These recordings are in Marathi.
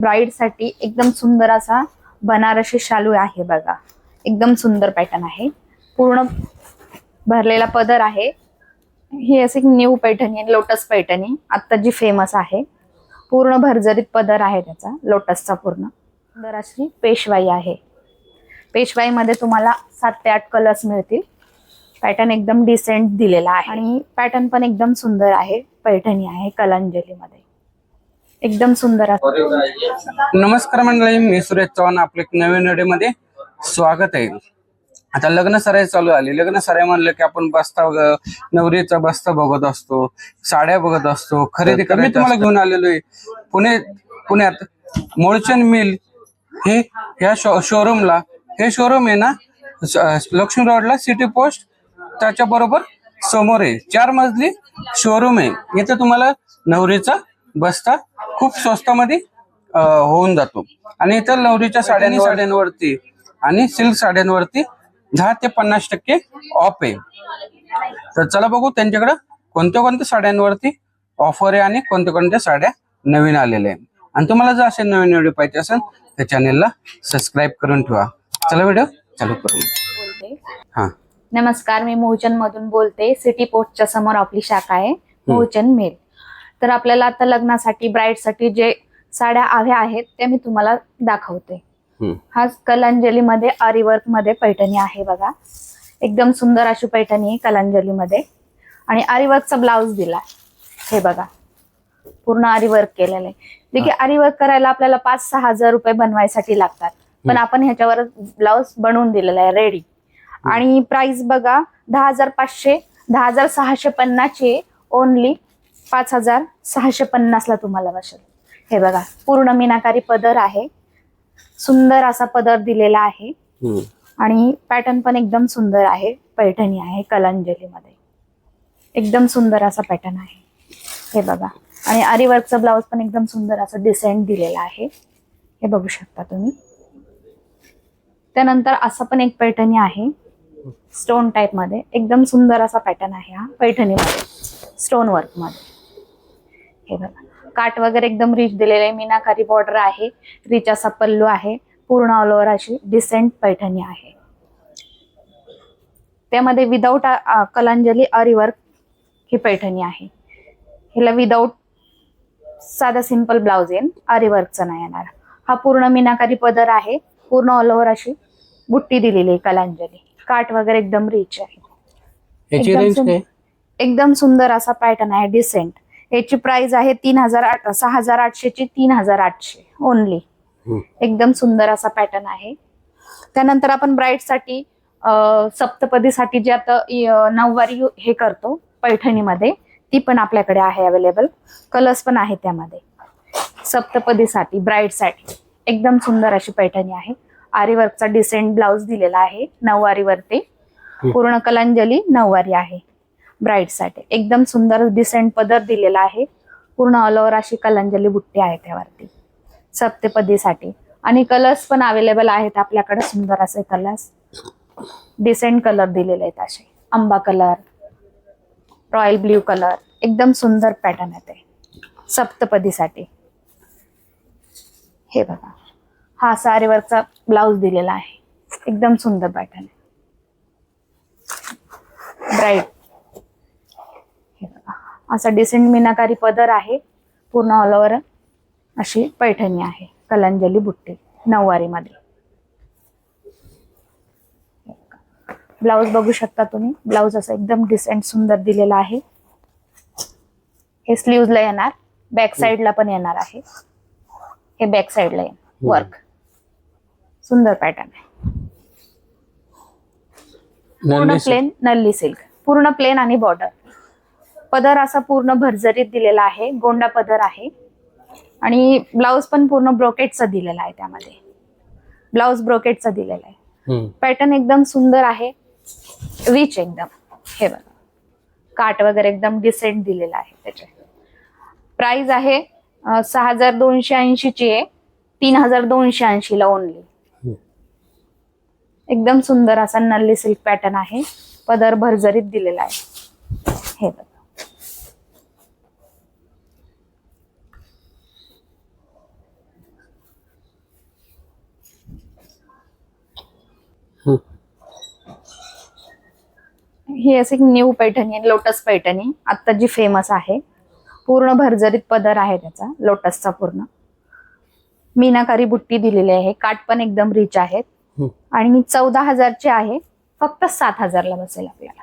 ब्राइड साठी एकदम सुंदर असा बनारसी शालू आहे बघा. एकदम सुंदर पॅटर्न आहे. पूर्ण भरलेला पदर आहे. ही अशी न्यू पैठणी आहे, लोटस पैठणी आता जी फेमस आहे. पूर्ण भरजरीत पदर आहे त्याचा लोटसचा. पूर्ण सुंदर अशी पेशवाई आहे. पेशवाई मध्ये तुम्हाला 7 ते 8 कलर्स मिळतील. पॅटर्न एकदम डिसेंट दिलेला आहे आणि पॅटर्न पण एकदम सुंदर आहे. पैठणी आहे कलांजली मध्ये. एकदम सुंदर आहे. नमस्कार मंडळी, मी सुरेश चव्हाण. आपल्या नवीन व्हिडिओमध्ये स्वागत आहे. आता लग्न सराई चालू आली. लग्न सराई म्हणलं की आपण बस्ता, नवरीचा बस्ता बघत असतो, साड्या बघत असतो, खरेदी करत. मी तुम्हाला घेऊन आलेलो आहे पुण्यात मोळचंद मिल हे ह्या शोरूमला. हे शोरूम आहे ना लक्ष्मी रोडला, सिटी पोस्ट त्याच्या बरोबर समोर आहे. 4 मजली शोरूम आहे. इथे तुम्हाला नवरीचा बस्ता खूप स्वस्तामध्ये होऊन जातो. आणि इथं नवरीच्या साड्यांवरती आणि सिल्क साड्यांवरती 10 ते 50% ऑफ आहे. तर चला बघू त्यांच्याकडे कोणत्या कोणत्या साड्यांवरती ऑफर आहे आणि कोणत्या कोणत्या साड्या नवीन आलेल्या आहेत. आणि तुम्हाला जर असे नवीन व्हिडिओ पाहिजे असेल तर चॅनेलला सबस्क्राईब करून ठेवा. चला व्हिडिओ चालू करू. हा, नमस्कार, मी मोहचंद मधून बोलते. सिटी पोस्टच्या समोर आपली शाखा आहे, मोहचंद मिल. तर आपल्याला आता लग्नासाठी, ब्राईडसाठी जे साड्या हव्या आहेत त्या मी तुम्हाला दाखवते. हा कलांजली मध्ये आरीवर्क मध्ये पैठणी आहे बघा. एकदम सुंदर अशी पैठणी आहे कलांजली मध्ये. आणि आरीवर्कचा ब्लाउज दिला हे बघा. पूर्ण आरीवर्क केलेलं आहे. देखील आरीवर्क करायला आपल्याला 5-6 हजार रुपये बनवायसाठी लागतात. पण आपण ह्याच्यावर ब्लाउज बनवून दिलेला आहे रेडी. आणि प्राइस बघा 10,500, 10,650 ची ओनली 5,650 ला तुम्हाला बसेल. हे बघा पूर्ण मीनाकारी पदर आहे. सुंदर असा पदर दिलेला आहे. आणि पॅटर्न पण एकदम सुंदर आहे. पैठणी आहे कलांजली मध्ये. एकदम सुंदर असा पॅटर्न आहे हे बघा. आणि आरीवर्कचा ब्लाउज पण एकदम सुंदर असं डिसेंट दिलेला आहे. हे बघू शकता तुम्ही. त्यानंतर असं पण एक पैठणी आहे स्टोन टाइप मध्ये. एकदम सुंदर असा पॅटर्न आहे हा पैठणी मध्ये स्टोन वर्क मध्ये. हे बघा काट वगैरे एकदम रिच दिलेले आहे. मीनाकारी बॉर्डर आहे. रिच असा पल्लू आहे. पूर्ण ऑल ओव्हर अशी डिसेंट पैठणी आहे. त्यामध्ये विदाऊट कलांजली आरीवर्क ही पैठणी आहे. ह्याला विदाऊट साधा सिंपल ब्लाउज येईल, आरीवर्कचा नाही येणार. हा पूर्ण मीनाकारी पदर आहे. पूर्ण ऑल ओव्हर अशी बुट्टी दिलेली आहे कलांजली. काट वगैरे एकदम रिच आहे. एकदम सुंदर असा पॅटर्न आहे डिसेंट. याची प्राइस आहे 6,800 ची 3,800 ओनली. एकदम सुंदर असा पॅटर्न आहे. त्यानंतर आपण ब्राईड साठी सप्तपदीसाठी जे आता नऊवारी हे करतो पैठणीमध्ये, ती पण आपल्याकडे आहे अवेलेबल. कलर्स पण आहे त्यामध्ये. सप्तपदीसाठी ब्राईड साठी एकदम सुंदर अशी पैठणी आहे. आरीवर्कचा डिसेंट ब्लाउज दिलेला आहे नऊवारीवरती. पूर्ण कलांजली नऊवारी आहे ब्राईड साठी. एकदम सुंदर डिसेंट पदर दिलेला आहे. पूर्ण ऑल ओव्हर अशी कलांजली बुट्टी आहे त्यावरती सप्तपदीसाठी. आणि कलर्स पण अवेलेबल आहेत आपल्याकडे. सुंदर असे कलर्स, डिसेंट कलर दिलेले आहेत असे. आंबा कलर, रॉयल ब्ल्यू कलर. एकदम सुंदर पॅटर्न आहे ते सप्तपदीसाठी. हे बघा हा आरीवर्कचा ब्लाउज दिलेला आहे. एकदम सुंदर पॅटर्न आहे ब्राईड. हे बघा असा डिसेंट मीनाकारी पदर आहे. पूर्ण ऑल ओव्हर अशी पैठणी आहे कलांजली बुट्टी नऊवारी मध्ये. ब्लाउज बघू शकता तुम्ही. ब्लाउज असं एकदम डिसेंट सुंदर दिलेला आहे. हे स्लीव्हजला येणार, बॅक साइडला पण येणार आहे. हे बॅक साइडला येणार वर्क. सुंदर पॅटर्न आहे. पूर्ण प्लेन नल्ली सिल्क. पूर्ण प्लेन आणि बॉर्डर. पदर असा पूर्ण भरजरीत दिलेला आहे. गोंडा पदर आहे. आणि ब्लाउज पण पूर्ण ब्रोकेटचा दिलेला आहे. त्यामध्ये ब्लाउज ब्रोकेटचा दिलेला आहे. पॅटर्न एकदम सुंदर आहे. रिच एकदम. हे बघा काट वगैरे एकदम डिसेंट दिलेला आहे. त्याचे प्राइस आहे 6,280 ची आहे 3,280 ला ओनली. एकदम सुंदर असा नल्ली सिल्क पॅटर्न आहे. पदर भरजरीत दिलेला आहे. हे बघा हम्म. ही अशी न्यू पैठणी आहे, लोटस पैठणी आता जी फेमस आहे. पूर्ण भरजरीत पदर आहे त्याचा, लोटसचा पूर्ण मीनाकारी बुट्टी दिलेली आहे. काठ पण एकदम रिच आहेत. हम्म. आणि 14,000ची आहे, फक्त 7,000ला बसेल आपल्याला.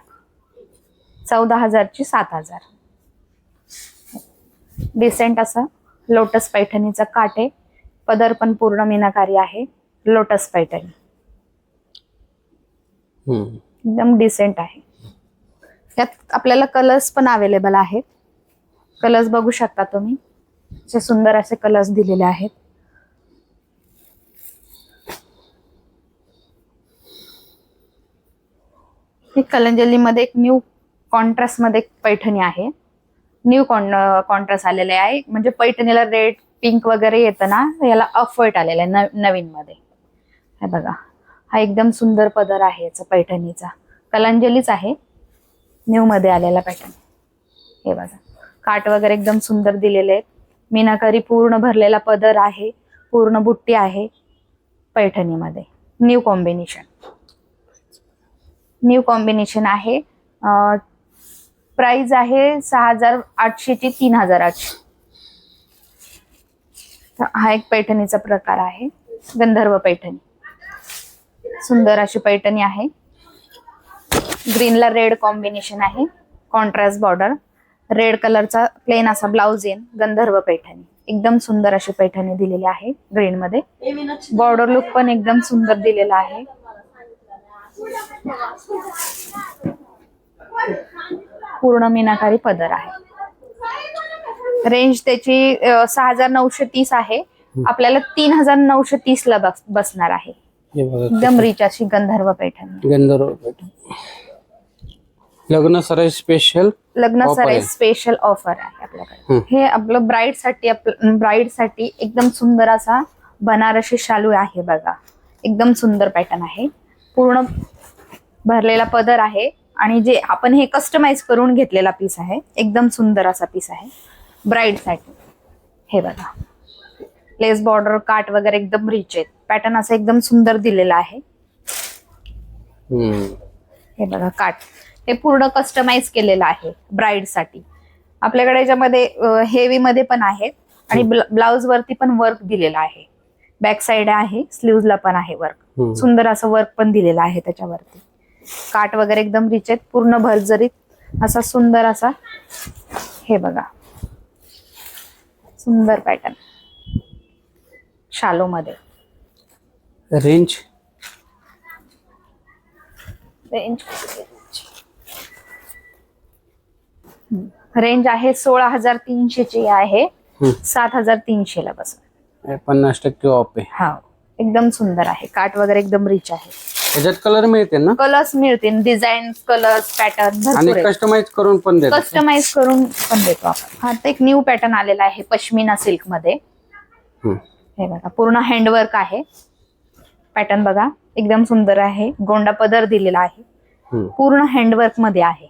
14,000ची 7,000. डिसेंट असं लोटस पैठणीचा काठ आहे. पदर पण पूर्ण मीनाकारी आहे. लोटस पैठणी एकदम डिसेंट आहे. त्यात आपल्याला कलर्स पण अवेलेबल आहेत. कलर्स बघू शकता तुम्ही, असे सुंदर असे कलर्स दिलेले आहेत. ही कलंजली मध्ये एक न्यू कॉन्ट्रास्ट मध्ये एक पैठणी आहे. न्यू कॉन्ट्रास्ट आलेले आहे. म्हणजे पैठणीला रेड पिंक वगैरे येतं ना, याला ऑफ व्हाईट आलेलं आहे नवीन मध्ये. हे बघा, हा एकदम सुंदर पदर आहे याचा पैठणीचा. कलांजलीच आहे, न्यू मध्ये आलेला पैठणी. हे बघा, काठ वगैरे एकदम सुंदर दिलेले आहेत. मीनाकारी पूर्ण भरलेला पदर आहे. पूर्ण बुट्टी आहे पैठणीमध्ये. न्यू कॉम्बिनेशन आहे. प्राइस आहे 6,800 ची 3,800. हा एक पैठणीचा प्रकार आहे, गंधर्व पैठणी. सुंदर अशी पैठणी आहे. ग्रीनला रेड कॉम्बिनेशन आहे. कॉन्ट्रास्ट बॉर्डर, रेड कलरचा प्लेन असा ब्लाउज येईल. गंधर्व पैठणी एकदम सुंदर अशी पैठणी दिलेली आहे ग्रीन मध्ये. बॉर्डर लुक पण एकदम सुंदर दिलेला आहे. पूर्ण मीनाकारी पदर आहे. रेंज त्याची 6,930 आहे. आपल्याला 3,930 ला बसणार आहे. एकदम रिच अशी गंधर्व पैठणी. लग्न सराई स्पेशल ऑफर आहे आपल्याकडे. हे आपलं ब्राईड साठी एकदम सुंदर असा बनारसी शालू आहे बघा. एकदम सुंदर पॅटर्न आहे. पूर्ण भरलेला पदर आहे. आणि जे आपण हे कस्टमाइज करून घेतलेला पीस आहे. एकदम सुंदर असा पीस आहे ब्राईड साठी. हे बघा, लेस बॉर्डर, काठ वगैरे एकदम रिच आहेत. पॅटर्न असं एकदम सुंदर दिलेला आहे. हे बघा, काठ हे पूर्ण कस्टमाइज केलेलं आहे ब्राईड साठी. आपल्याकडे याच्यामध्ये हेवी मध्ये पण आहेत. आणि ब्लाउज वरती पण वर्क दिलेला आहे. बॅक साइड आहे, स्लीव्हजला पण आहे वर्क. सुंदर असं वर्क पण दिलेलं आहे त्याच्यावरती. काठ वगैरे एकदम रिच आहेत. पूर्ण भरजरीत असा सुंदर असा. हे बघा, सुंदर पॅटर्न शालो मध्ये. रेंज आहे 16,300 ची आहे. 7,300 ला बस. 50% ऑफ आहे. हा, एकदम सुंदर आहे. काठ वगैरे एकदम रिच आहे. त्याच्यात कलर मिळते ना? कलर्स मिळतील, डिझाइन, कलर्स, पॅटर्न आणि कस्टमाइज करून पण देतो. आपण. हा, एक न्यू पॅटर्न आलेला आहे पश्मिना सिल्क मध्ये. हे बघा, पूर्ण हँडवर्क आहे. पॅटर्न बघा, एकदम सुंदर आहे. गोंडा पदर दिलेला आहे. पूर्ण हँडवर्क मध्ये आहे.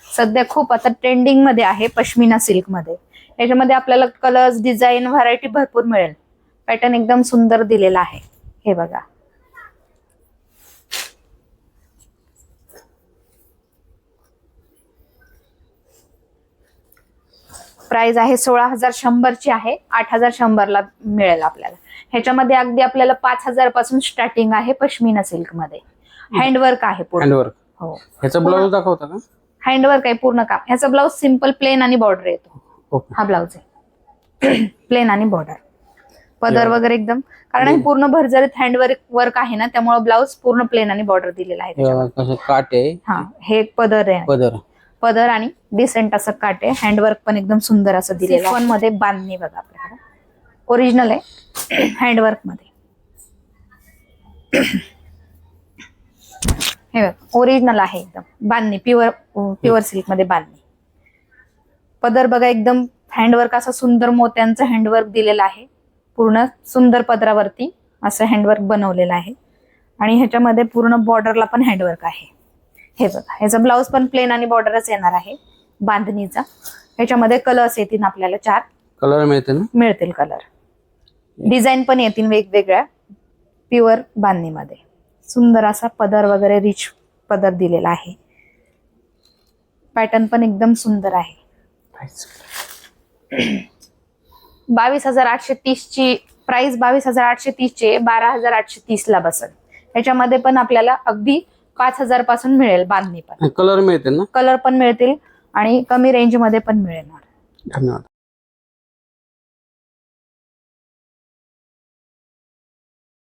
सध्या खूप आता ट्रेंडिंग मध्ये आहे पश्मिना सिल्क मध्ये. याच्यामध्ये आपल्याला कलर्स, डिझाईन, व्हरायटी भरपूर मिळेल. पॅटर्न एकदम सुंदर दिलेला आहे. हे बघा, प्राइस आहे 16,100 ची आहे. 8,100 ला मिळेल आपल्याला. ह्याच्यामध्ये अगदी आपल्याला 5,000 पासून स्टार्टिंग आहे पश्मिना सिल्क मध्ये. हँडवर्क आहे पूर्ण. हँडवर्क. हो, ह्याचा ब्लाउज दाखवता का? हँडवर्क आहे पूर्ण काम. ह्याचा ब्लाउज सिंपल प्लेन आणि बॉर्डर येतो. हा ब्लाउज आहे प्लेन आणि बॉर्डर. पदर वगैरे एकदम, कारण हे पूर्ण भरजरीत हँडवर्क आहे ना, त्यामुळे ब्लाउज पूर्ण प्लेन आणि बॉर्डर दिलेला आहे. काट आहे. हा, हे पदर आहे. पदर आणि डिसेंट असं काट आहे. हँडवर्क पण एकदम सुंदर असं दिलेलं आहे. मध्ये बांधणी बघा आपल्याकडे ओरिजिनल आहे हँडवर्क मध्ये. हे बघा, ओरिजिनल आहे एकदम बांधणी. प्युअर सिल्क मध्ये बांधणी. पदर बघा, एकदम हँडवर्क असं सुंदर मोत्यांचं हँडवर्क दिलेलं आहे. पूर्ण सुंदर पदरावरती असं हँडवर्क बनवलेलं आहे. आणि ह्याच्यामध्ये पूर्ण बॉर्डरला पण हँडवर्क आहे. हे बघा, ह्याचा ब्लाउज पण प्लेन आणि बॉर्डरच येणार आहे बांधणीचा. ह्याच्यामध्ये कलर्स येतील आपल्याला 4 कलर मिळतील. कलर डिझाईन पण येतील वेगवेगळ्या प्युअर बांधणीमध्ये. सुंदर असा पदर वगैरे रिच पदर दिलेला आहे. पॅटर्न पण एकदम सुंदर आहे. 22,830 ची प्राइस 22,830 ची 12,830 ला बसेल. याच्यामध्ये पण आपल्याला अगदी 5,000 पासून मिळेल बांधणी पण. कलर मिळते ना? कलर पण मिळतील आणि कमी रेंज मध्ये पण मिळणार. धन्यवाद.